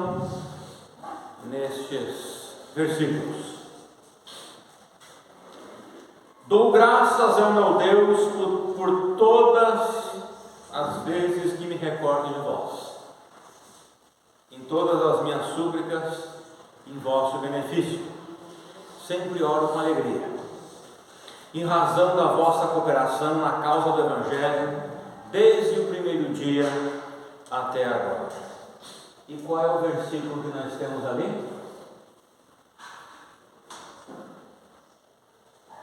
estão nestes versículos. Dou graças ao meu Deus por todas as vezes que me recordo de vós, em todas as minhas súplicas, em vosso benefício. Sempre oro com alegria, em razão da vossa cooperação na causa do Evangelho, desde o primeiro dia até agora. E qual é o versículo que nós temos ali?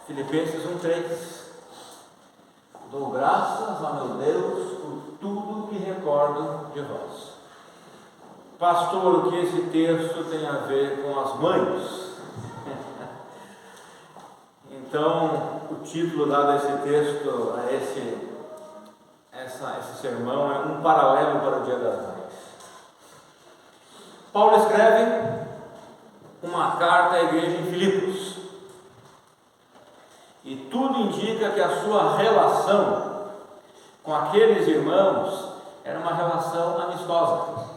Filipenses 1:3. Dou graças ao meu Deus por tudo que recordo de vós. Pastor, o que esse texto tem a ver com as mães? Então, o título dado a esse texto, a esse sermão, é um paralelo para o Dia das Mães. Paulo escreve uma carta à igreja em Filipos, e tudo indica que a sua relação com aqueles irmãos era uma relação amistosa,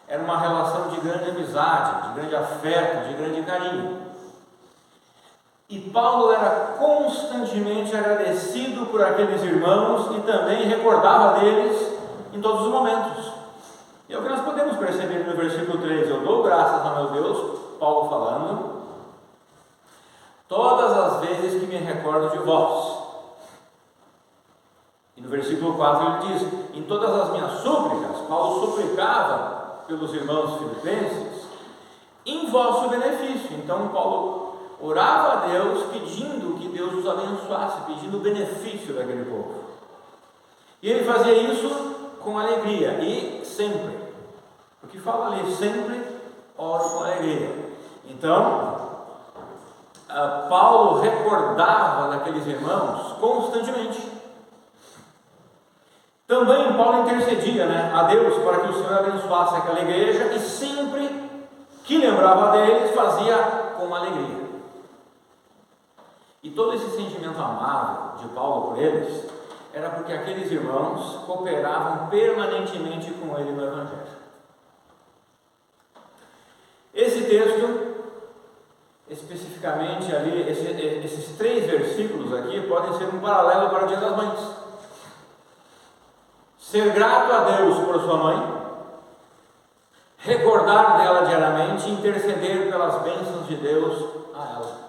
era uma relação de grande amizade, de grande afeto, de grande carinho. E Paulo era constantemente agradecido por aqueles irmãos e também recordava deles em todos os momentos. E é o que nós podemos perceber no versículo 3: eu dou graças ao meu Deus, Paulo falando, todas as vezes que me recordo de vós. E no versículo 4 ele diz: em todas as minhas súplicas, Paulo suplicava pelos irmãos filipenses em vosso benefício. Então Paulo orava a Deus pedindo que Deus os abençoasse, pedindo o benefício daquele povo. E ele fazia isso com alegria e sempre. O que fala ali, sempre oro com alegria. Então, Paulo recordava daqueles irmãos constantemente. Também Paulo intercedia, a Deus para que o Senhor abençoasse aquela igreja, e sempre que lembrava deles, fazia com alegria. E todo esse sentimento amável de Paulo por eles era porque aqueles irmãos cooperavam permanentemente com ele no Evangelho. Esse texto, especificamente ali, esses 3 versículos aqui, podem ser um paralelo para o Dia das Mães. Ser grato a Deus por sua mãe, recordar dela diariamente, interceder pelas bênçãos de Deus a ela,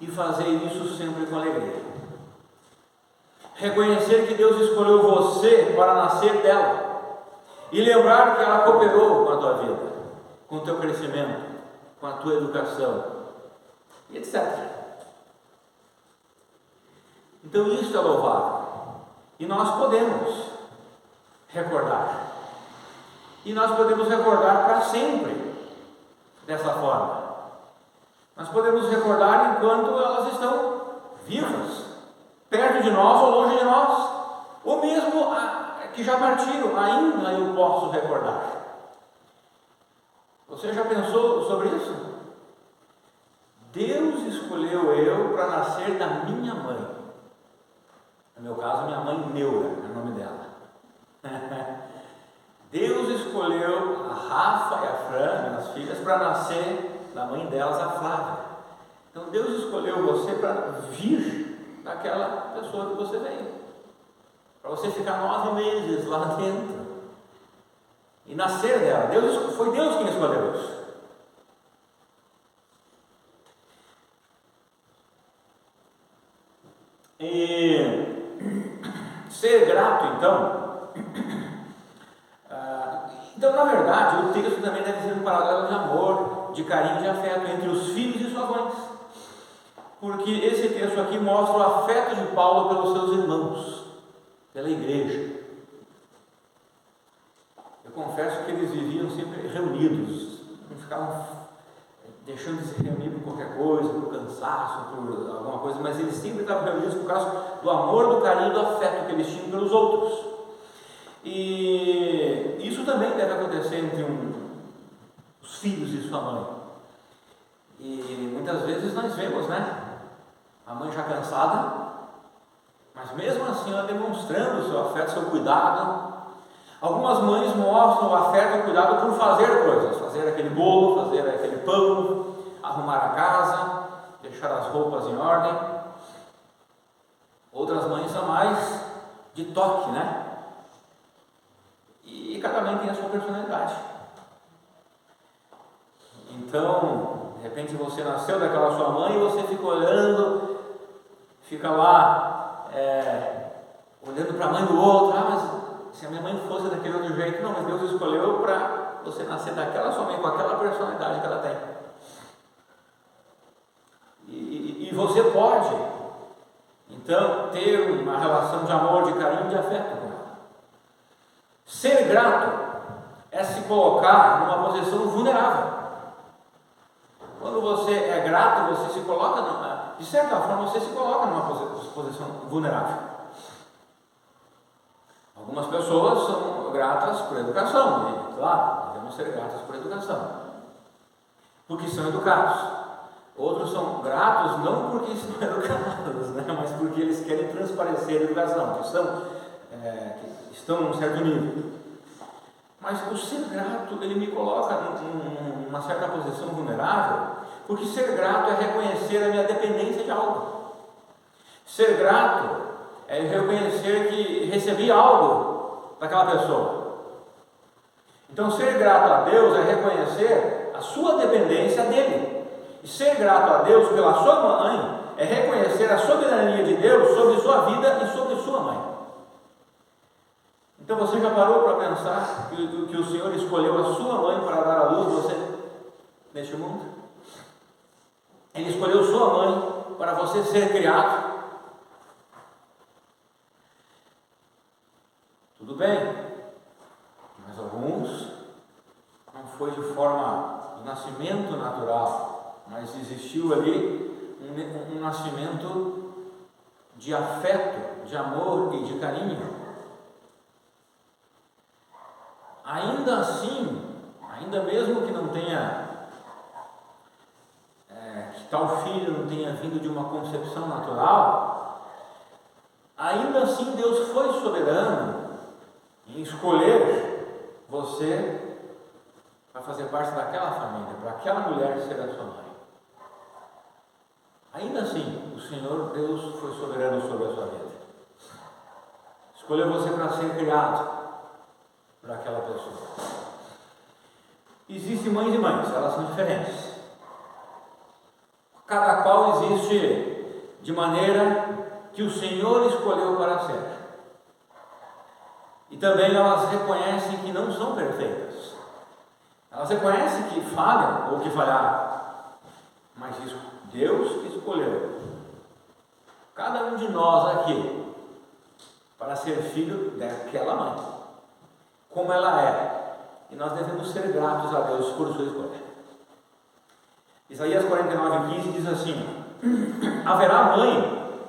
e fazer isso sempre com alegria. Reconhecer que Deus escolheu você para nascer dela, e lembrar que ela cooperou com a tua vida, com o teu crescimento, com a tua educação, e etc. Então isso é louvável, e nós podemos recordar, e nós podemos recordar para sempre dessa forma. Nós podemos recordar enquanto elas estão vivas, perto de nós ou longe de nós, ou mesmo que já partiram, ainda eu posso recordar. Você já pensou sobre isso? Deus escolheu eu para nascer da minha mãe. No meu caso, minha mãe Neura, é o nome dela. Deus escolheu a Rafa e a Fran, minhas filhas, para nascer da mãe delas, a Flávia. Então Deus escolheu você para vir daquela pessoa que você veio, para você ficar 9 meses lá dentro e nascer dela. Foi Deus quem escolheu isso. E ser grato, então, na verdade, o texto também deve ser um paralelo de amor, de carinho, de afeto entre os filhos e suas mães, porque esse texto aqui mostra o afeto de Paulo pelos seus irmãos, pela igreja. Eu confesso que eles viviam sempre reunidos, não ficavam deixando de se reunir por qualquer coisa, por cansaço, por alguma coisa, mas eles sempre estavam reunidos por causa do amor, do carinho, do afeto que eles tinham pelos outros. E isso também deve acontecer entre os filhos de sua mãe. E muitas vezes nós vemos, a mãe já cansada, mas mesmo assim ela demonstrando o seu afeto, seu cuidado. Algumas mães mostram o afeto e o cuidado por fazer coisas, fazer aquele bolo, fazer aquele pão, arrumar a casa, deixar as roupas em ordem. Outras mães são mais de toque, né? E cada mãe tem a sua personalidade. Então, de repente você nasceu daquela sua mãe e você fica olhando, fica lá, olhando para a mãe do outro. Mas se a minha mãe fosse daquele outro jeito, não, mas Deus escolheu para você nascer daquela sua mãe, com aquela personalidade que ela tem. E você pode, então, ter uma relação de amor, de carinho, de afeto com ela. Ser grato é se colocar numa posição vulnerável. Quando você é grato, você se coloca, de certa forma, você se coloca numa posição vulnerável. Algumas pessoas são gratas por educação, né? Claro, devemos ser gratas por educação, porque são educados. Outros são gratos não porque são educados, né? Mas porque eles querem transparecer a educação, que estão num certo nível. Mas o ser grato, ele me coloca numa certa posição vulnerável, porque ser grato é reconhecer a minha dependência de algo. Ser grato é reconhecer que recebi algo daquela pessoa. Então, ser grato a Deus é reconhecer a sua dependência dele. E ser grato a Deus pela sua mãe é reconhecer a soberania de Deus sobre sua vida e sobre sua mãe. Então, você já parou para pensar que o Senhor escolheu a sua mãe para dar à luz você neste mundo? Ele escolheu sua mãe para você ser criado. Tudo bem, mas alguns não foi de forma de nascimento natural, mas existiu ali um nascimento de afeto, de amor e de carinho. Ainda assim, ainda mesmo que não tenha, que tal filho não tenha vindo de uma concepção natural, ainda assim Deus foi soberano em escolher você para fazer parte daquela família, para aquela mulher ser a sua mãe. Ainda assim, o Senhor Deus foi soberano sobre a sua vida. Escolheu você para ser criado para aquela pessoa. Existem mães e mães, elas são diferentes. Cada qual existe de maneira que o Senhor escolheu para ser. E também elas reconhecem que não são perfeitas. Elas reconhecem que falham ou que falharam. Mas isso, Deus escolheu cada um de nós aqui para ser filho daquela mãe, como ela é. E nós devemos ser gratos a Deus por sua escolha. Isaías 49:15 diz assim: haverá mãe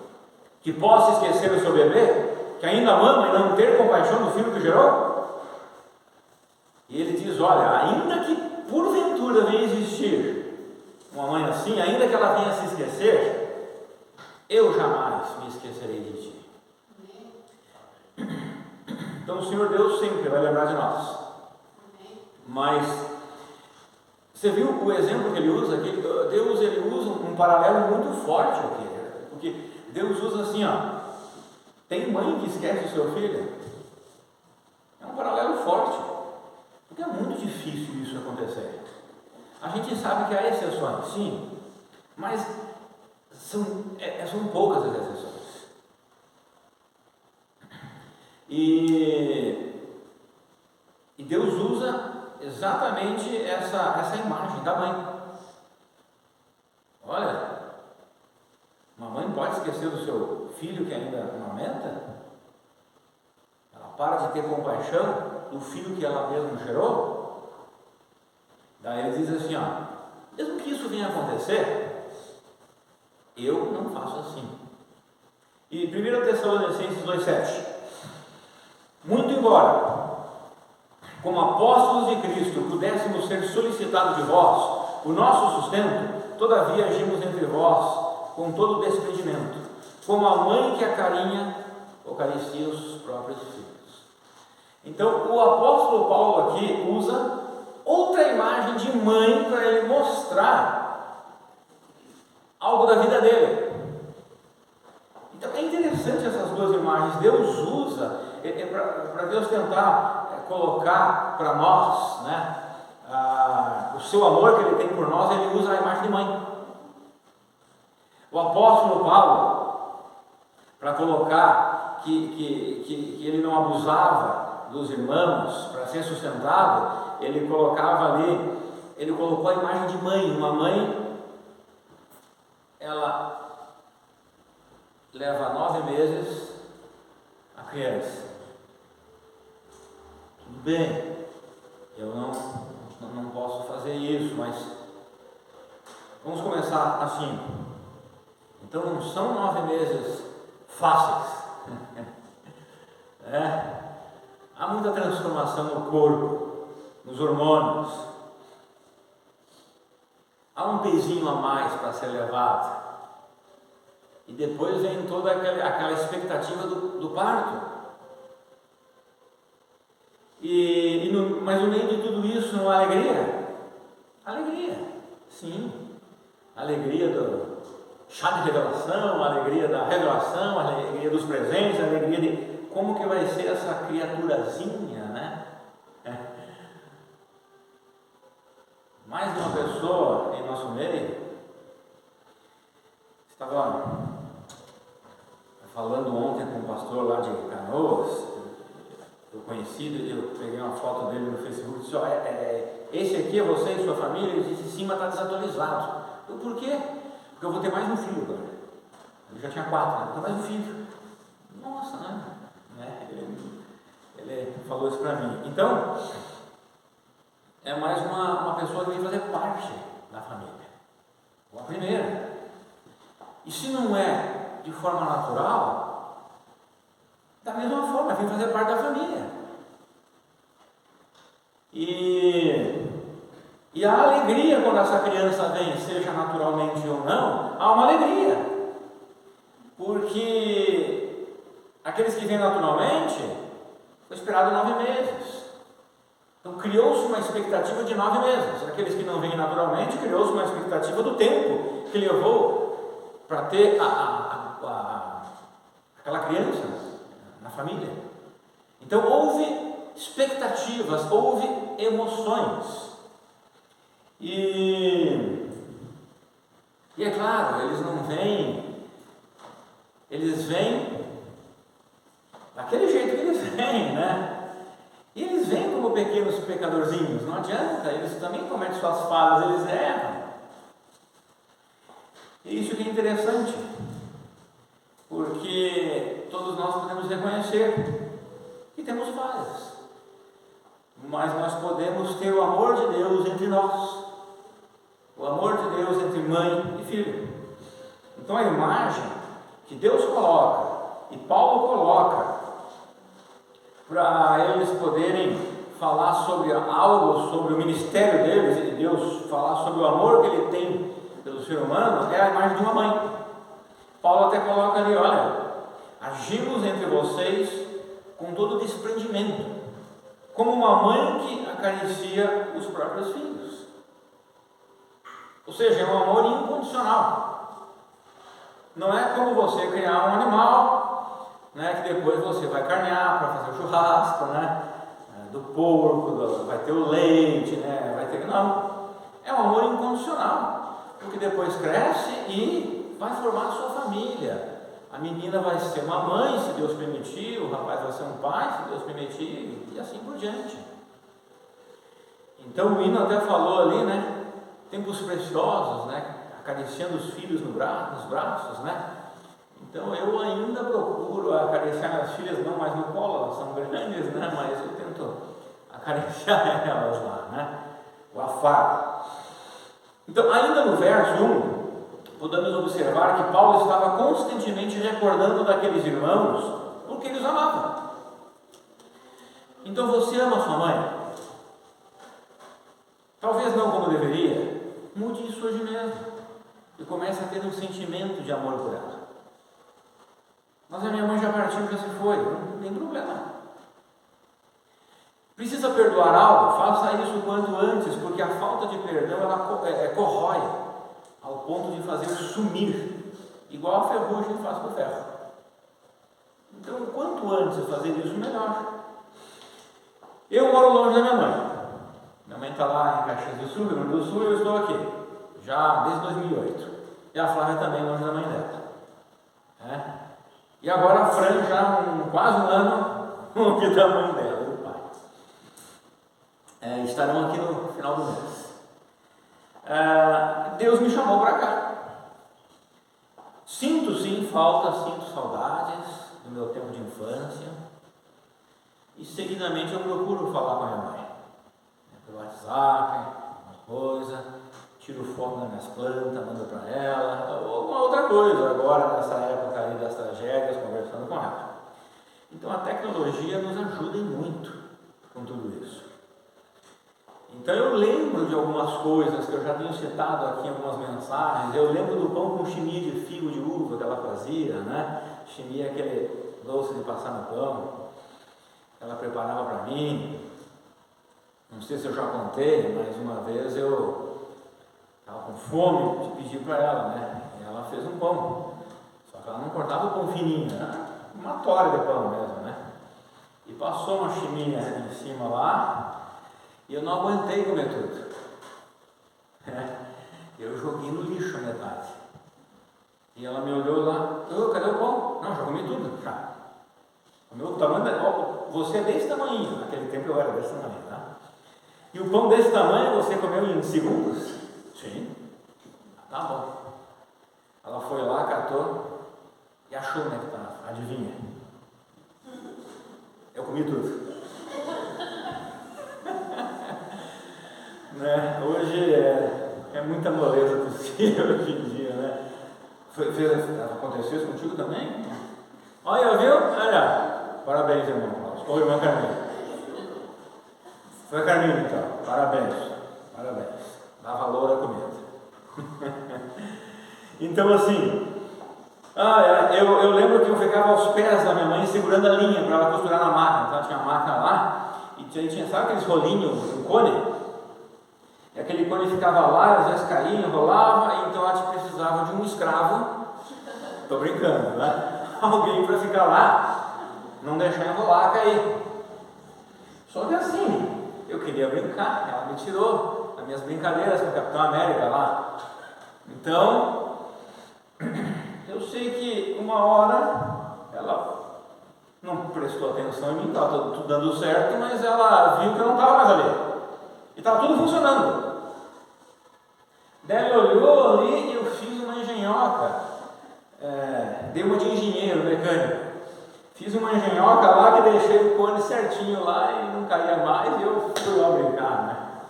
que possa esquecer o seu bebê, que ainda mama e não ter compaixão do filho que gerou? E ele diz: olha, ainda que porventura venha existir uma mãe assim, ainda que ela venha se esquecer, eu jamais me esquecerei de ti. Então o Senhor Deus sempre vai lembrar de nós. Mas você viu o exemplo que ele usa aqui? Deus, ele usa um paralelo muito forte aqui, porque Deus usa assim, tem mãe que esquece o seu filho? É um paralelo forte, porque é muito difícil isso acontecer. A gente sabe que há exceções, sim, mas são poucas as exceções. E Deus usa exatamente essa imagem da mãe. Olha, uma mãe pode esquecer do seu filho que ainda amamenta? Ela para de ter compaixão do filho que ela mesma gerou? Daí ele diz assim, mesmo que isso venha a acontecer, eu não faço assim. E 1 Tessalonicenses 2,7: muito embora, como apóstolos de Cristo, pudéssemos ser solicitados de vós o nosso sustento, todavia agimos entre vós com todo o despedimento, como a mãe que acarinha ou acaricia os próprios filhos. Então o apóstolo Paulo aqui usa outra imagem de mãe para ele mostrar algo da vida dele. Então é interessante essas duas imagens. Deus usa, para Deus tentar colocar para nós, né, o seu amor que Ele tem por nós, Ele usa a imagem de mãe. O apóstolo Paulo, para colocar que ele não abusava dos irmãos, para ser sustentado, ele colocava ali, ele colocou a imagem de mãe. Uma mãe, ela leva 9 meses a criança. Tudo bem, eu não posso fazer isso, mas vamos começar assim. Então não são 9 meses fáceis. Há muita transformação no corpo, nos hormônios. Há um pezinho a mais para ser levado. E depois vem toda aquela expectativa do parto. Mas no meio de tudo isso não há alegria? Alegria, sim. Alegria do chá de revelação, alegria da revelação, alegria dos presentes, alegria de como que vai ser essa criaturazinha, né? Mais uma pessoa em nosso meio estava falando ontem com um pastor lá de Canoas, eu conhecido, eu peguei uma foto dele no Facebook e disse: esse aqui é você e sua família? Ele disse: sim, mas está desatualizado. Eu: por quê? Porque eu vou ter mais um filho agora. Ele já tinha 4, né? Vou ter mais um filho. Nossa, né? Ele falou isso para mim. Então, é mais uma pessoa que vem fazer parte da família. Ou a primeira. E se não é de forma natural, da mesma forma, vem fazer parte da família. E há alegria quando essa criança vem, seja naturalmente ou não, há uma alegria. Porque aqueles que vêm naturalmente, foi esperado 9 meses. Então criou-se uma expectativa de 9 meses. Aqueles que não vêm naturalmente, criou-se uma expectativa do tempo que levou para ter aquela criança na família. Então houve expectativas, houve emoções. E é claro, eles vêm daquele jeito que eles vêm, né? E eles vêm como pequenos pecadorzinhos, não adianta, eles também cometem suas falhas, eles erram. E isso que é interessante, porque todos nós podemos reconhecer que temos falhas, mas nós podemos ter o amor de Deus entre nós, o amor de Deus entre mãe e filho. Então a imagem que Deus coloca e Paulo coloca para eles poderem falar sobre algo, sobre o ministério deles, e de Deus falar sobre o amor que Ele tem pelo ser humano, é a imagem de uma mãe. Paulo até coloca ali: olha, agimos entre vocês com todo desprendimento, como uma mãe que acaricia os próprios filhos. Ou seja, é um amor incondicional. Não é como você criar um animal, né, que depois você vai carnear para fazer o churrasco, né, do porco, vai ter o leite, né, vai ter... Não, é um amor incondicional, porque depois cresce e vai formar a sua família. A menina vai ser uma mãe, se Deus permitir, o rapaz vai ser um pai, se Deus permitir, e assim por diante. Então o hino até falou ali, né, tempos preciosos, né, acariciando os filhos nos braços, né. Então eu ainda procuro acariciar minhas filhas, não mais no colo, elas são grandes, né, mas eu tento acariciar elas lá, né, o afago. Então, ainda no verso 1, podemos observar que Paulo estava constantemente recordando daqueles irmãos porque eles amavam. Então você ama sua mãe? Talvez não como deveria. Mude isso hoje mesmo e comece a ter um sentimento de amor por ela. Mas a minha mãe já partiu, já se foi. Não tem problema. Precisa perdoar algo? Faça isso o quanto antes, porque a falta de perdão ela corrói ao ponto de fazer sumir, igual a ferrugem faz com o ferro. Então, quanto antes fazer isso, melhor. Eu moro longe da minha mãe. Minha mãe está lá em Caxias do Sul, Rio Grande do Sul, e eu estou aqui, já desde 2008. E a Flávia também longe da mãe dela. E agora a Fran já quase um ano longe da mãe dela, do pai. Estarão aqui no final do mês. Deus me chamou para cá. Sinto sim falta, sinto saudades do meu tempo de infância. E seguidamente eu procuro falar com a minha mãe. Pelo WhatsApp, uma coisa, tiro foto das minhas plantas, mando para ela, ou alguma outra coisa, agora nessa época aí das tragédias, conversando com ela. Então a tecnologia nos ajuda muito com tudo isso. Então eu lembro de algumas coisas que eu já tenho citado aqui em algumas mensagens. Eu lembro do pão com chimia de figo de uva que ela fazia, Chimia é aquele doce de passar no pão, que ela preparava para mim. Não sei se eu já contei, mas uma vez eu estava com fome, pedi para ela, E ela fez um pão. Só que ela não cortava o pão fininho, uma tora de pão mesmo, E passou uma chimia em cima lá, e eu não aguentei comer tudo. Eu joguei no lixo a metade. E ela me olhou lá, cadê o pão? Não, já comi tudo, já. O meu tamanho, você é desse tamanho, naquele tempo eu era desse tamanho, E o pão desse tamanho você comeu em segundos? Sim. Tá bom. Ela foi lá, catou e achou onde é que estava. Adivinha? Eu comi tudo. Hoje é muita moleza possível hoje em dia, Aconteceu isso contigo também? Olha, viu? Olha, parabéns, irmão Cláudio. Oi, irmã Carminha. Foi Carminha, então. Parabéns. Dá valor à comida. Então, assim, eu lembro que eu ficava aos pés da minha mãe segurando a linha para ela costurar na máquina. Então, ela tinha uma máquina lá e tinha, sabe aqueles rolinhos, um cone? E aquele cone ficava lá, às vezes caía, enrolava, e então ela precisava de um escravo. Estou brincando, Alguém para ficar lá, não deixar enrolar, cair. Só que assim, eu queria brincar, ela me tirou das minhas brincadeiras com o Capitão América lá. Então, eu sei que uma hora ela não prestou atenção em mim, estava tudo dando certo, mas ela viu que eu não estava mais ali. E estava tudo funcionando. Daí ela olhou ali e eu fiz uma engenhoca. Dei uma de engenheiro mecânico. Fiz uma engenhoca lá que deixei o cone certinho lá e não caía mais, e eu fui lá brincar,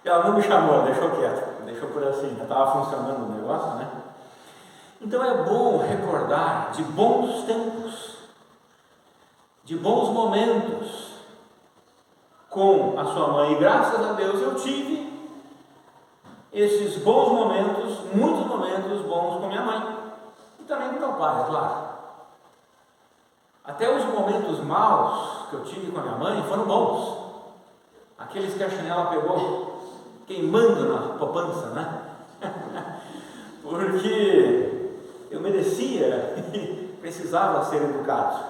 E ela não me chamou, deixou quieto, deixou por assim, já estava funcionando o negócio, Então é bom recordar de bons tempos, de bons momentos com a sua mãe, e graças a Deus eu tive esses bons momentos, muitos momentos bons com minha mãe, e também com meu pai, é claro. Até os momentos maus que eu tive com a minha mãe foram bons. Aqueles que a Chanela pegou queimando na poupança, Porque eu merecia e precisava ser educado,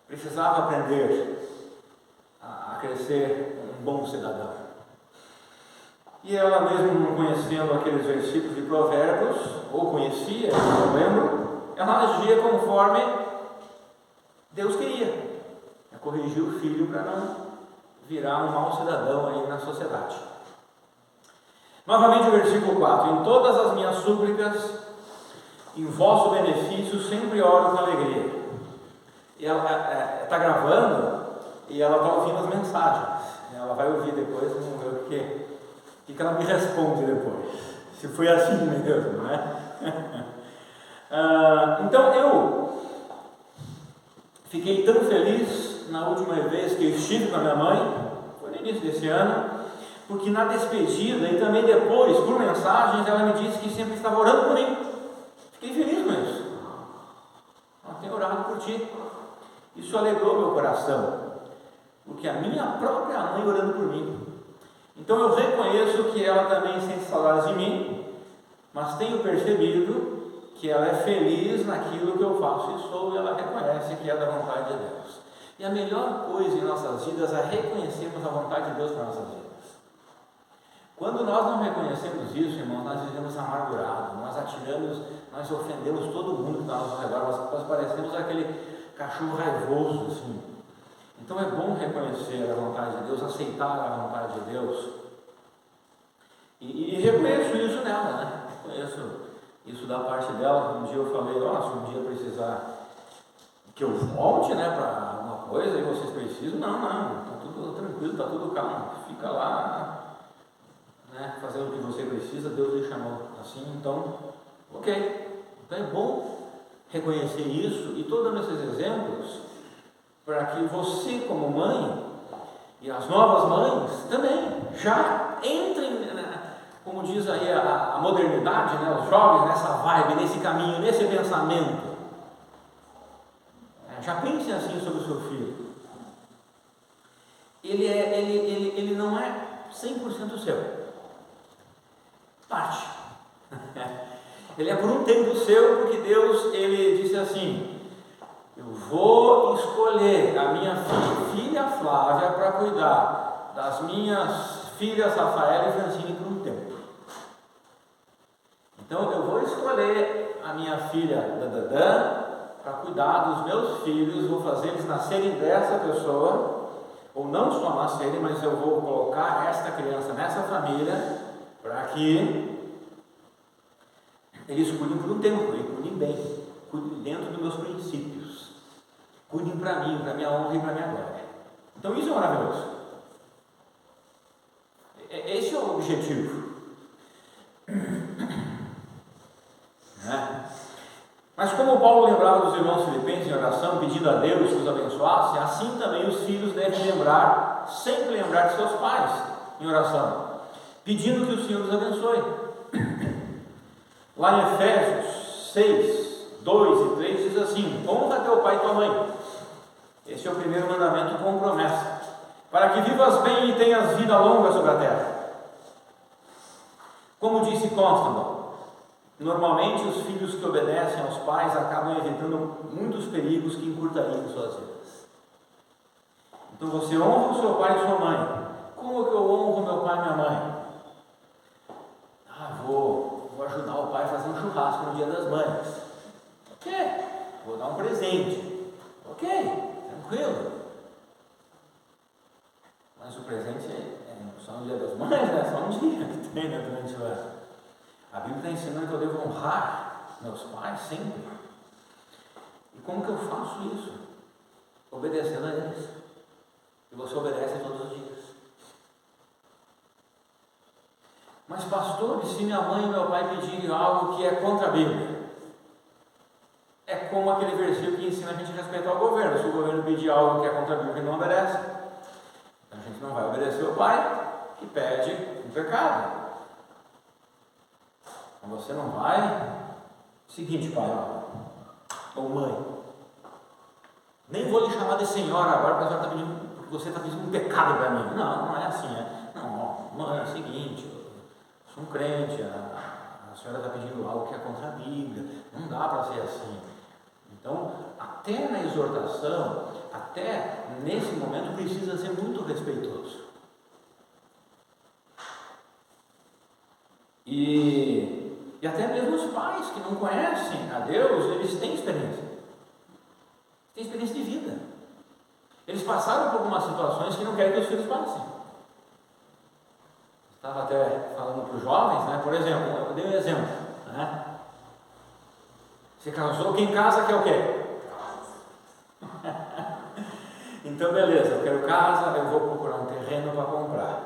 precisava aprender a crescer um bom cidadão. E ela mesmo não conhecendo aqueles versículos de Provérbios, ou conhecia, não lembro, ela agia conforme Deus queria, corrigir o filho para não virar um mau cidadão aí na sociedade. Novamente o versículo 4: em todas as minhas súplicas, em vosso benefício, sempre oro com alegria. E ela está gravando e ela está ouvindo as mensagens. Ela vai ouvir depois, vamos ver o que ela me responde depois, se foi assim mesmo, Então eu fiquei tão feliz na última vez que eu estive com a minha mãe, foi no início desse ano, porque na despedida e também depois, por mensagens, ela me disse que sempre estava orando por mim. Fiquei feliz com isso. Ela tem orado por ti. Isso alegrou meu coração. porque a minha própria mãe orando por mim. Então eu reconheço que ela também sente saudades de mim, mas tenho percebido que ela é feliz naquilo que eu faço e sou, e ela reconhece que é da vontade de Deus. E a melhor coisa em nossas vidas é reconhecermos a vontade de Deus para nossas vidas. Quando nós não reconhecemos isso, irmãos, nós vivemos amargurados, nós atiramos, nós ofendemos todo mundo que está ao nosso redor, nós parecemos aquele cachorro raivoso, assim. Então é bom reconhecer a vontade de Deus, aceitar a vontade de Deus, e reconheço isso nela, né? Reconheço isso da parte dela. Um dia eu falei, se um dia precisar que eu volte, né, para alguma coisa e vocês precisam, não, está tudo tranquilo, está tudo calmo, fica lá, né, fazendo o que você precisa, Deus lhe chamou assim. Então, ok. Então é bom reconhecer isso, e estou dando esses exemplos para que você, como mãe, e as novas mães também já entrem, como diz aí a modernidade, né, os jovens, nessa vibe, nesse caminho, nesse pensamento. Já pensem assim sobre o seu filho. Ele não é 100% seu. Parte. Ele é por um tempo seu, porque Deus, ele disse assim: eu vou escolher a minha filha Flávia para cuidar das minhas filhas Rafaela e Francine por um tempo. Então eu vou escolher a minha filha Dadã para cuidar dos meus filhos, vou fazer eles nascerem dessa pessoa, ou não só nascerem, mas eu vou colocar esta criança nessa família, para que eles cuidem por um tempo, e cuidem bem, cuidem dentro dos meus princípios, cuidem para mim, para minha honra e para minha glória. Então isso é maravilhoso. Esse é o objetivo. Mas como Paulo lembrava dos irmãos filipenses em oração, pedindo a Deus que os abençoasse, assim também os filhos devem lembrar, sempre lembrar de seus pais em oração, pedindo que o Senhor os abençoe. Lá em Efésios 6, 2 e 3 diz assim: honra teu pai e tua mãe. Esse é o primeiro mandamento com promessa, para que vivas bem e tenhas vida longa sobre a terra. Como disse Constable, normalmente os filhos que obedecem aos pais acabam evitando muitos perigos que encurtariam suas vidas. Então você honra o seu pai e sua mãe. Como que eu honro meu pai e minha mãe? Vou ajudar o pai a fazer um churrasco no dia das mães. Ok. Vou dar um presente. Ok, tranquilo. Mas o presente é só no dia das mães, né? Só um dia que tem, né, durante o ano. A Bíblia está ensinando que eu devo honrar meus pais sempre. E como que eu faço isso? Obedecendo a eles. E você obedece todos os dias. Mas pastor, e se minha mãe e meu pai pedirem algo que é contra a Bíblia? É como aquele versículo que ensina a gente a respeitar o governo. Se o governo pedir algo que é contra a Bíblia, ele não obedece. Então a gente não vai obedecer o pai que pede um pecado. Você não vai. Seguinte, pai, ou mãe, nem vou lhe chamar de senhora agora, porque você está pedindo um pecado para mim. Não é assim. Não, mãe, é o seguinte, eu sou um crente, a senhora está pedindo algo que é contra a Bíblia, não dá para ser assim. Então, até na exortação, até nesse momento, precisa ser muito respeitoso. E até mesmo os pais que não conhecem a Deus, eles têm experiência. Têm experiência de vida. Eles passaram por algumas situações que não querem que os filhos passem. Estava até falando para os jovens, né? Por exemplo, eu dei um exemplo, né? Você casou, quem casa quer o quê? Então beleza, eu quero casa, eu vou procurar um terreno para comprar.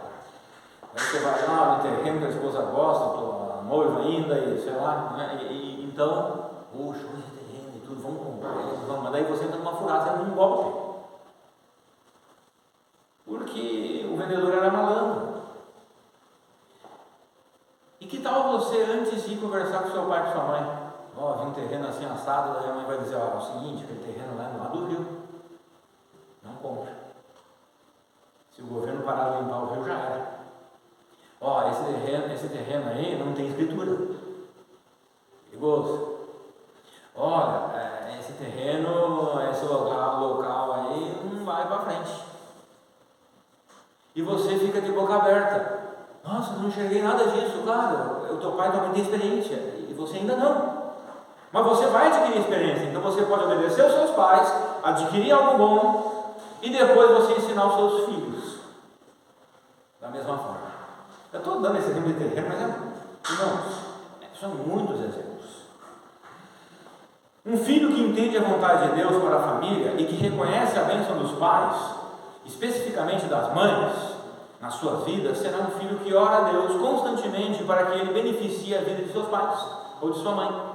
Aí você vai lá no terreno que a esposa gosta, noiva ainda, e sei lá, né? Então, puxa, esse terreno e tudo, vamos comprar, mas daí você entra numa furada, você entra num golpe. Porque o vendedor era malandro. E que tal você, antes de ir conversar com seu pai e com sua mãe, vi um terreno assim assado, daí a mãe vai dizer, é o seguinte, aquele terreno lá no lado do rio, não compra. Se o governo parar de limpar o rio, já era. Ó, esse terreno aí não tem escritura. Perigoso. Olha, esse terreno, esse local aí não vai para frente. E você fica de boca aberta. Nossa, não enxerguei nada disso, claro. O teu pai também tem experiência e você ainda não. Mas você vai adquirir experiência, então você pode obedecer aos seus pais, adquirir algo bom e depois você ensinar os seus filhos da mesma forma. Eu estou dando esse exemplo de terreno, mas irmãos, são muitos exemplos. Um filho que entende a vontade de Deus para a família e que reconhece a bênção dos pais, especificamente das mães, na sua vida, será um filho que ora a Deus constantemente para que ele beneficie a vida de seus pais ou de sua mãe.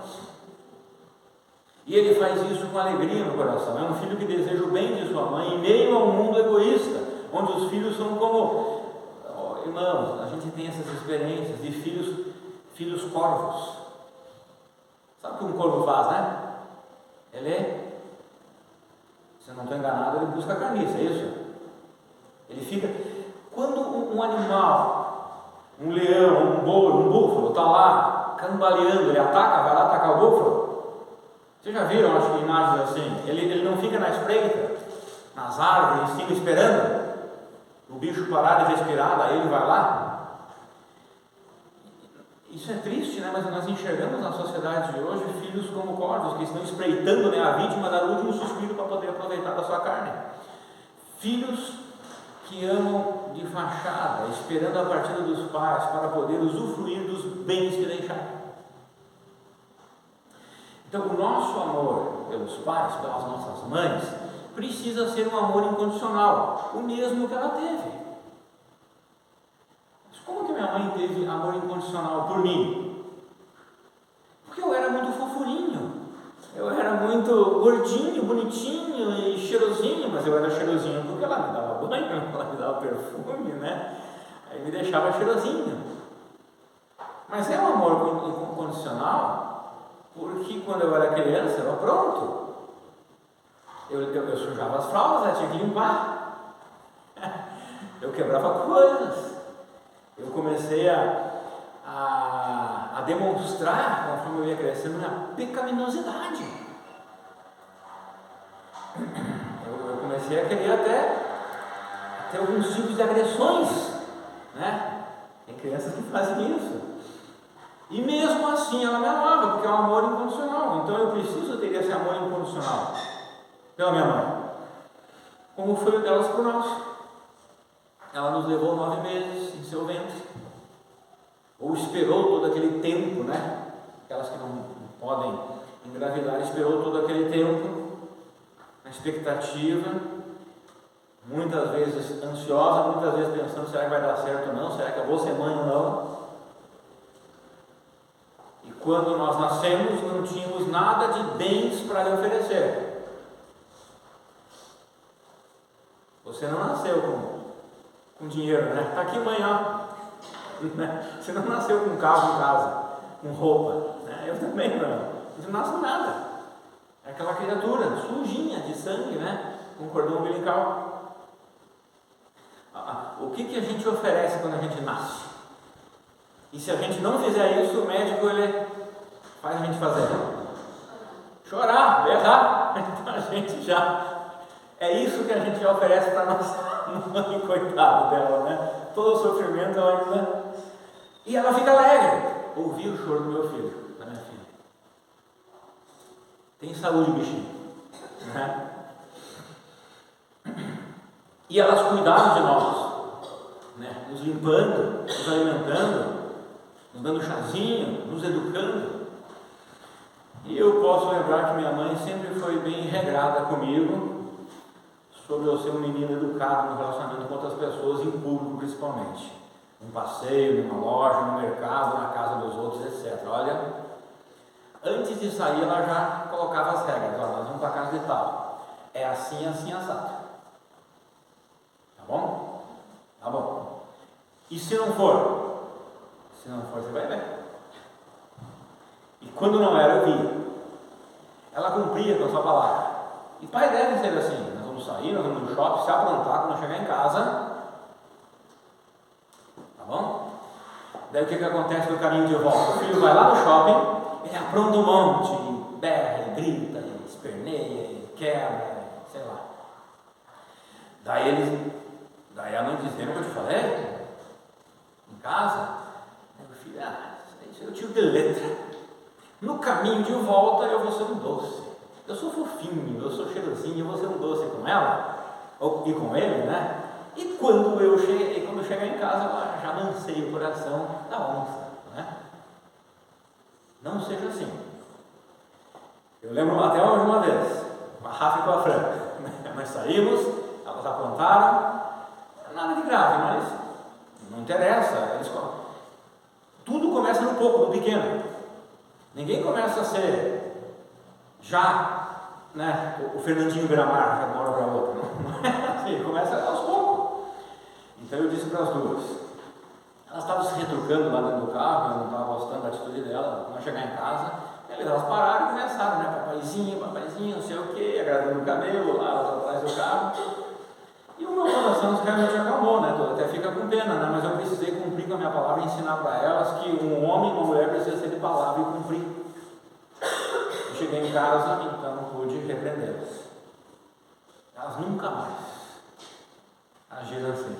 E ele faz isso com alegria no coração. É um filho que deseja o bem de sua mãe em meio a um mundo egoísta, onde os filhos são como... irmãos, a gente tem essas experiências de filhos corvos. Sabe o que um corvo faz, né? Se eu não estou enganado, ele busca carniça, é isso? Ele fica... Quando um animal, um leão, um búfalo, está lá cambaleando, ele ataca, vai lá atacar o búfalo. Vocês já viram, acho que imagens assim? Ele não fica na espreita, nas árvores, em cima esperando o bicho parar de respirar, daí ele vai lá. Isso é triste, né? Mas nós enxergamos na sociedade de hoje filhos como corvos, que estão espreitando, né, a vítima, dar o último suspiro para poder aproveitar da sua carne. Filhos que amam de fachada, esperando a partida dos pais para poder usufruir dos bens que deixaram. Então, o nosso amor pelos pais, pelas nossas mães, precisa ser um amor incondicional, o mesmo que ela teve. Mas como que minha mãe teve amor incondicional por mim? Porque eu era muito fofurinho, eu era muito gordinho, bonitinho e cheirosinho, mas eu era cheirosinho porque ela me dava banho, ela me dava perfume, né? Aí me deixava cheirosinho. Mas é um amor incondicional, porque quando eu era criança, eu era pronto. Eu sujava as fraldas, eu tinha que limpar. Eu quebrava coisas. Eu comecei a demonstrar, conforme eu ia crescendo, minha pecaminosidade. Eu comecei a querer até alguns tipos de agressões, né? Tem crianças que fazem isso. E mesmo assim ela me amava, porque é um amor incondicional. Então eu preciso ter esse amor incondicional pela minha mãe, como foi o delas por nós. Ela nos levou 9 meses em seu ventre, ou esperou todo aquele tempo, né? Aquelas que não podem engravidar, esperou todo aquele tempo na expectativa, muitas vezes ansiosa, muitas vezes pensando: será que vai dar certo ou não? Será que eu vou ser mãe ou não? E quando nós nascemos, não tínhamos nada de bens para lhe oferecer. Você não nasceu com dinheiro, né? Está aqui amanhã. Você não nasceu com carro em casa, com roupa, né? Eu também não. Você não nasce com nada. É aquela criatura sujinha de sangue, né? Com cordão umbilical. O que a gente oferece quando a gente nasce? E se a gente não fizer isso, o médico ele faz a gente fazer chorar, berrar. Então a gente já... É isso que a gente já oferece para nossa mãe, coitada dela, né? Todo o sofrimento ela ainda... E ela fica alegre. Ouvir o choro do meu filho, da minha filha. Tem saúde, bichinho, né? E elas cuidaram de nós, né? Nos limpando, nos alimentando, nos dando chazinho, nos educando. E eu posso lembrar que minha mãe sempre foi bem regrada comigo, sobre eu ser um menino educado no relacionamento com outras pessoas, em público principalmente. Num passeio, numa loja, no mercado, na casa dos outros, etc. Olha, antes de sair ela já colocava as regras. Olha, nós vamos para a casa de tal. É assim, assim, assado. Tá bom? Tá bom. E se não for? Se não for, você vai ver. E quando não era, eu via. Ela cumpria com a sua palavra. E pai deve ser assim: nós vamos sair, nós vamos no shopping, se aprontar, quando chegar em casa, Daí o que acontece no caminho de volta? O filho vai lá no shopping, ele apronta um monte, berra, grita, esperneia, quebra, sei lá. Daí a mãe diz: lembra que eu te falei? Em casa? Meu filho, isso é o tio de letra. No caminho de volta eu vou ser um doce. Eu sou fofinho, eu sou cheirosinho, eu vou ser um doce com ela, e com ele, né? E quando chegar em casa, eu já amansei o coração da onça, né? Não seja assim. Eu lembro até hoje uma vez, com a Rafa e com a Fran, nós saímos, elas aprontaram, nada de grave, mas não interessa, tudo começa no pouco, no pequeno. Ninguém começa a ser já, né, o Fernandinho Beiramar, já de uma hora para outra, não é assim, começa aos poucos. Então eu disse para as duas, elas estavam se retrucando lá dentro do carro, eu não estava gostando da atitude dela, não chegar em casa, elas pararam e começaram, né, papaizinho, não sei o que, agradando o cabelo lá atrás do carro, e o meu coração realmente acalmou, né, até fica com pena, né, mas eu precisei cumprir com a minha palavra e ensinar para elas que um homem e uma mulher precisam ser de palavra e cumprir. Eu cheguei em casa, então pude repreendê-las. Elas nunca mais agiram assim.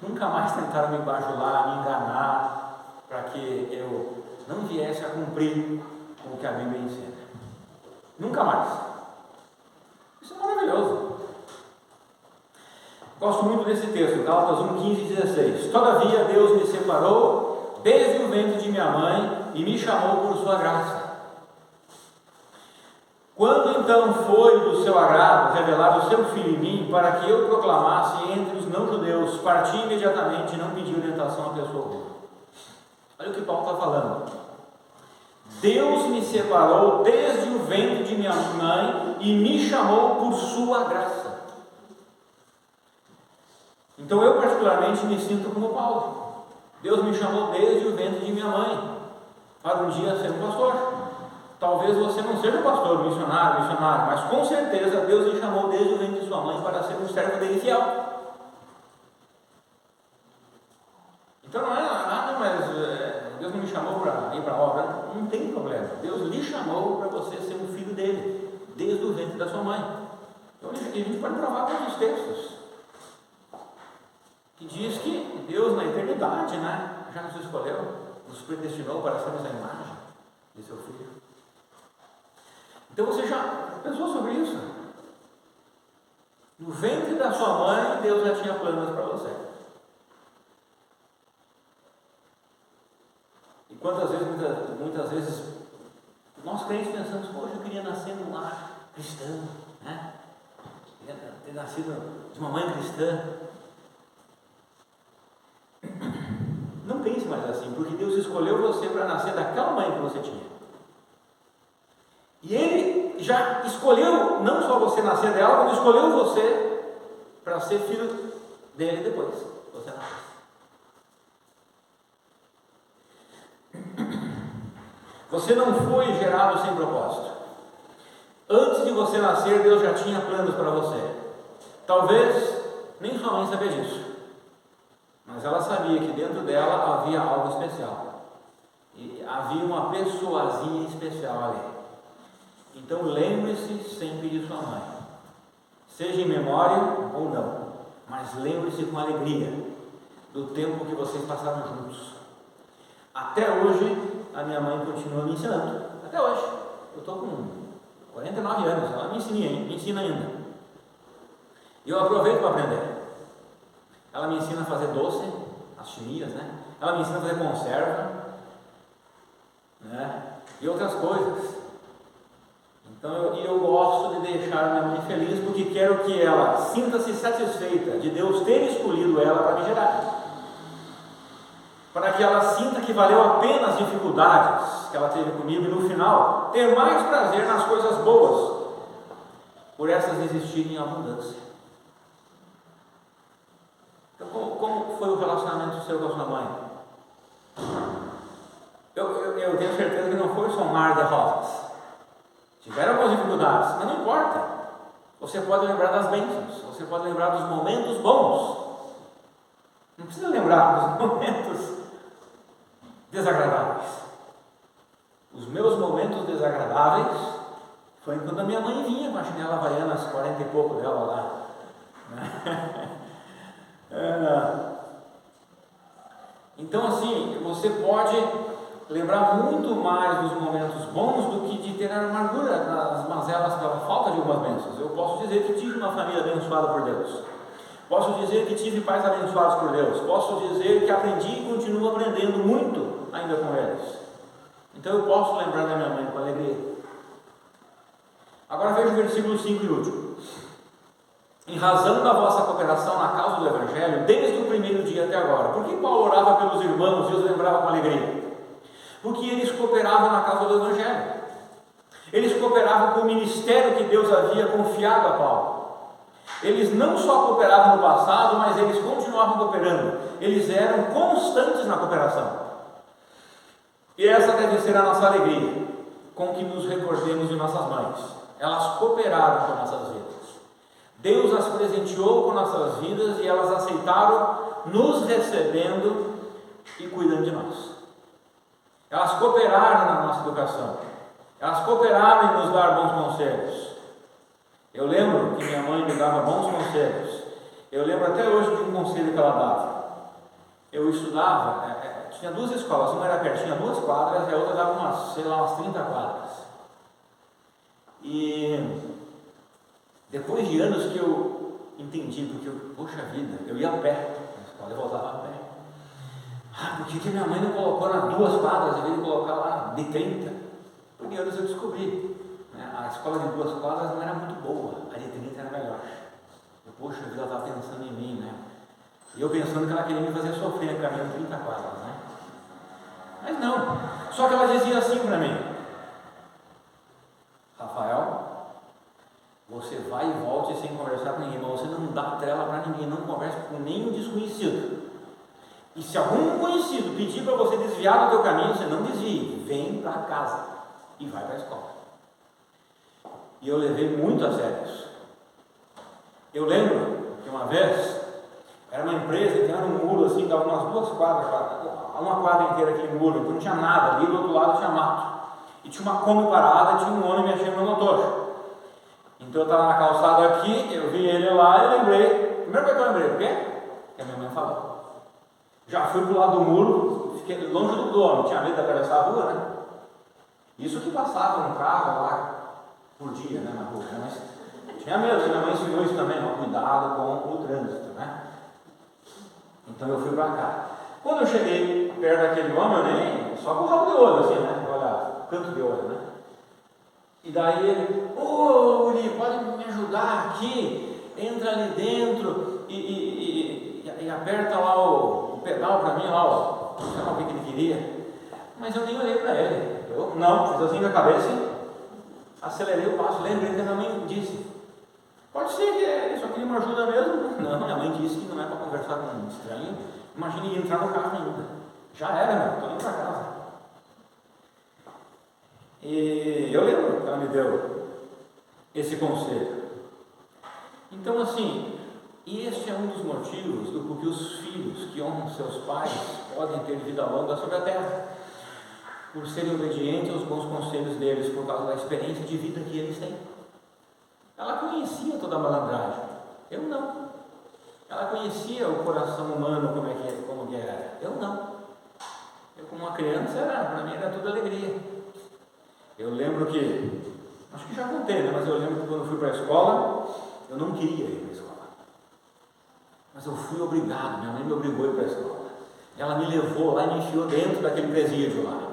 Nunca mais tentaram me bajular, me enganar, para que eu não viesse a cumprir com o que a Bíblia ensina. Nunca mais. Isso é maravilhoso. Gosto muito desse texto, Gálatas 1, 15 e 16. Todavia Deus me separou desde o ventre de minha mãe e me chamou por sua graça. Quando então foi do seu agrado revelar o seu Filho em mim, para que eu proclamasse entre os não-judeus, parti imediatamente e não pedi orientação a pessoa alguma. Olha o que Paulo está falando. Deus me separou desde o ventre de minha mãe e me chamou por sua graça. Então eu particularmente me sinto como Paulo. Deus me chamou desde o ventre de minha mãe para um dia ser um pastor. Talvez você não seja pastor, missionário, mas com certeza Deus lhe chamou desde o ventre de sua mãe para ser um servo dele fiel. Então não é, mas Deus não me chamou para ir para a obra. Não tem problema. Deus lhe chamou para você ser um filho dele, desde o ventre da sua mãe. Então a gente pode provar com os textos, que diz que Deus na eternidade, né, já nos escolheu, nos predestinou para sermos a imagem de seu Filho. Então você já pensou sobre isso? No ventre da sua mãe, Deus já tinha planos para você. E quantas vezes, muitas vezes, nós crentes pensamos: poxa, eu queria nascer num lar cristão, né? Queria ter nascido de uma mãe cristã. Não pense mais assim, porque Deus escolheu você para nascer daquela mãe que você tinha. E Ele já escolheu não só você nascer dela, como escolheu você para ser filho dele depois que você nasce. Você não foi gerado sem propósito. Antes de você nascer, Deus já tinha planos para você. Talvez nem sua mãe sabia disso, mas ela sabia que dentro dela havia algo especial. E havia uma pessoazinha especial ali. Então lembre-se sempre de sua mãe, seja em memória ou não, mas lembre-se com alegria do tempo que vocês passaram juntos. Até hoje a minha mãe continua me ensinando, até hoje. Eu estou com 49 anos, ela me ensina ainda. E eu aproveito para aprender. Ela me ensina a fazer doce, as chimias, né? Ela me ensina a fazer conserva, né? E outras coisas. Então eu gosto de deixar minha mãe feliz, porque quero que ela sinta-se satisfeita de Deus ter escolhido ela para me gerar, para que ela sinta que valeu a pena as dificuldades que ela teve comigo e no final ter mais prazer nas coisas boas, por essas existirem em abundância. Então como foi o relacionamento seu com a sua mãe? Eu tenho certeza que não foi só um mar de rosas. Tiveram algumas dificuldades, mas não importa. Você pode lembrar das bênçãos, você pode lembrar dos momentos bons. Não precisa lembrar dos momentos desagradáveis. Os meus momentos desagradáveis foi quando a minha mãe vinha com a chinela havaiana, às 40 e pouco dela lá. Então, assim, você pode lembrar muito mais dos momentos bons do que de ter amargura nas mazelas pela falta de algumas bênçãos. Eu posso dizer que tive uma família abençoada por Deus. Posso dizer que tive pais abençoados por Deus. Posso dizer que aprendi e continuo aprendendo muito ainda com eles. Então eu posso lembrar da minha mãe com alegria. Agora veja o versículo 5 e último. Em razão da vossa cooperação na causa do Evangelho, desde o primeiro dia até agora. Por que Paulo orava pelos irmãos e os lembrava com alegria? Porque eles cooperavam na causa do Evangelho. Eles cooperavam com o ministério que Deus havia confiado a Paulo. Eles não só cooperavam no passado, mas eles continuavam cooperando. Eles eram constantes na cooperação. E essa deve ser a nossa alegria, com que nos recordemos de nossas mães. Elas cooperaram com nossas vidas. Deus as presenteou com nossas vidas e elas aceitaram nos recebendo e cuidando de nós. Elas cooperaram na nossa educação. Elas cooperaram em nos dar bons conselhos. Eu lembro que minha mãe me dava bons conselhos. Eu lembro até hoje de um conselho que ela dava. Eu estudava, tinha duas escolas, uma era pertinho, 2 quadras, e a outra dava umas 30 quadras. E depois de anos que eu entendi, porque poxa vida, eu ia a pé na escola, eu voltava a pé. Por que minha mãe não colocou nas 2 quadras, em vez de colocar lá de 30? Por anos eu descobri. A escola de 2 quadras não era muito boa, a de 30 era melhor. Poxa vida, ela estava pensando em mim, né? E eu pensando que ela queria me fazer sofrer caminhando 30 quadras, né? Mas não. Só que ela dizia assim para mim: Rafael, você vai e volte sem conversar com ninguém, mas você não dá trela para ninguém, não conversa com nenhum desconhecido. E se algum conhecido pedir para você desviar do teu caminho, você não desvie, vem para casa e vai para a escola. E eu levei muito a sério isso. Eu lembro que uma vez, era uma empresa que era um muro assim, dava umas 2 quadras, uma quadra inteira aquele muro, então não tinha nada, ali do outro lado tinha mato. E tinha uma Kombi parada e tinha um homem mexendo no motor. Então eu estava na calçada aqui, eu vi ele lá e lembrei, primeira coisa que eu lembrei, por quê? Que a minha mãe falou. Já fui pro lado do muro, fiquei longe do homem, tinha medo de atravessar a rua, né? Isso que passava um carro lá por dia, né, na rua, mas tinha medo, minha mãe ensinou isso também, cuidado com o trânsito, né? Então eu fui para cá. Quando eu cheguei perto daquele homem, eu nem, só com o rabo de olho, assim, né? Olha, canto de olho, né? E daí ele, Uri, pode me ajudar aqui? Entra ali dentro e aperta lá o pedal para mim, lá, sei lá o que ele queria. Mas eu nem olhei para ele. Eu não, fiz assim com a cabeça, acelerei o passo, lembrei que a minha mãe disse. Pode ser que ele só queria uma ajuda mesmo. Não, minha mãe disse que não é para conversar com um estranho. Imagine entrar no carro ainda. Já era, meu, estou indo para casa. E eu lembro que ela me deu esse conselho. Então, assim, este é um dos motivos do porquê os filhos que honram seus pais podem ter vida longa sobre a terra, por serem obedientes aos bons conselhos deles, por causa da experiência de vida que eles têm. Ela conhecia toda a malandragem, eu não. Ela conhecia o coração humano, como que era, eu não. Eu, como uma criança, para mim era tudo alegria. Eu lembro que, acho que já contei, né? Mas eu lembro que quando eu fui para a escola, eu não queria ir para a escola. Mas eu fui obrigado, minha mãe me obrigou a ir para a escola. Ela me levou lá e me enfiou dentro daquele presídio lá.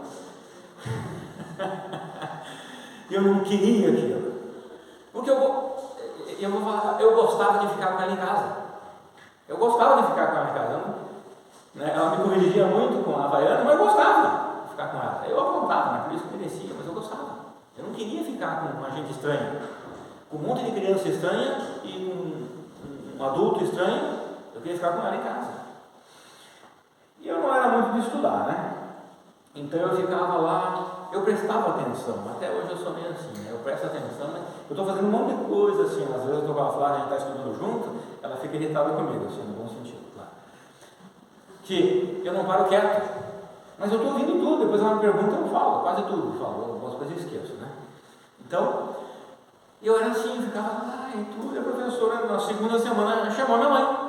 Eu não queria aquilo. Porque eu gostava de ficar com ela em casa. Eu gostava de ficar com ela em casa. Ela me corrigia muito com a Havaiana, mas eu gostava de ficar com ela. Eu apontava, né? Por isso que merecia, mas eu gostava. Eu não queria ficar com uma gente estranha. Com um monte de criança estranha e um adulto estranho, eu queria ficar com ela em casa. E eu não era muito de estudar, né? Então eu ficava lá, eu prestava atenção, até hoje eu sou meio assim, né? Eu presto atenção, né? Eu estou fazendo um monte de coisa assim, às vezes eu estou com a Flávia, a gente está estudando junto, ela fica irritada comigo, assim, no bom sentido, claro. Que eu não paro quieto, Mas eu estou ouvindo tudo, depois ela me pergunta, eu falo, quase tudo, eu falo, algumas coisas eu esqueço, né? Então, eu era assim, ficava lá e tudo, e a professora na segunda semana chamou minha mãe.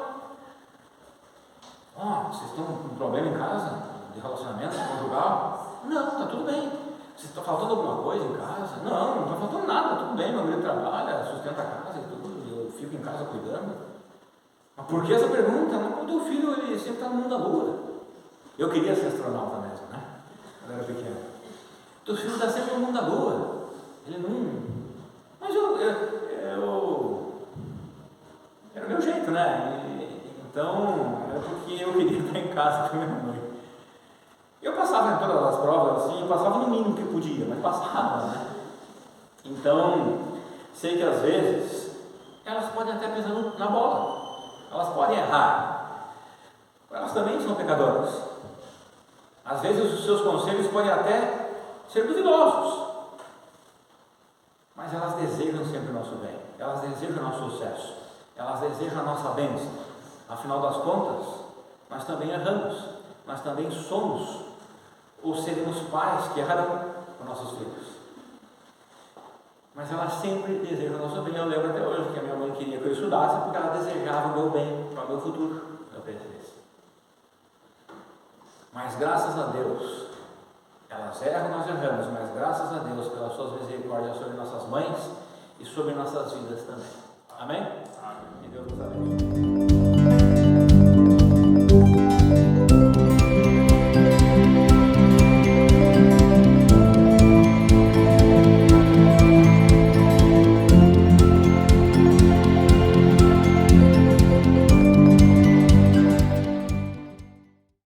Vocês estão com problema em casa? De relacionamento conjugal? Não, está tudo bem. Você está faltando alguma coisa em casa? Não está faltando nada, tudo bem, meu marido trabalha, sustenta a casa e tudo, eu fico em casa cuidando. Mas por que essa pergunta? Não, o teu filho ele sempre está no mundo da lua. Eu queria ser astronauta mesmo, né? Quando eu era pequeno. O teu filho está sempre no mundo da lua. Ele não... Mas era o meu jeito, né? Então, era porque eu queria estar em casa com minha mãe. Eu passava em todas as provas, assim, eu passava no mínimo que podia, mas passava, né? Então, sei que às vezes, elas podem até pisar na bola, elas podem errar, elas também são pecadoras. Às vezes os seus conselhos podem até ser duvidosos, mas elas desejam sempre o nosso bem, elas desejam o nosso sucesso, elas desejam a nossa bênção. Afinal das contas, nós também erramos, nós também somos ou seremos pais que errarão com nossos filhos. Mas elas sempre desejam o nosso bem. Eu lembro até hoje que a minha mãe queria que eu estudasse porque ela desejava o meu bem para o meu futuro. Eu pensei isso. Mas graças a Deus, elas erram, nós erramos, mas graças a Deus pelas suas misericórdias sobre nossas mães e sobre nossas vidas também. Amém? Amém.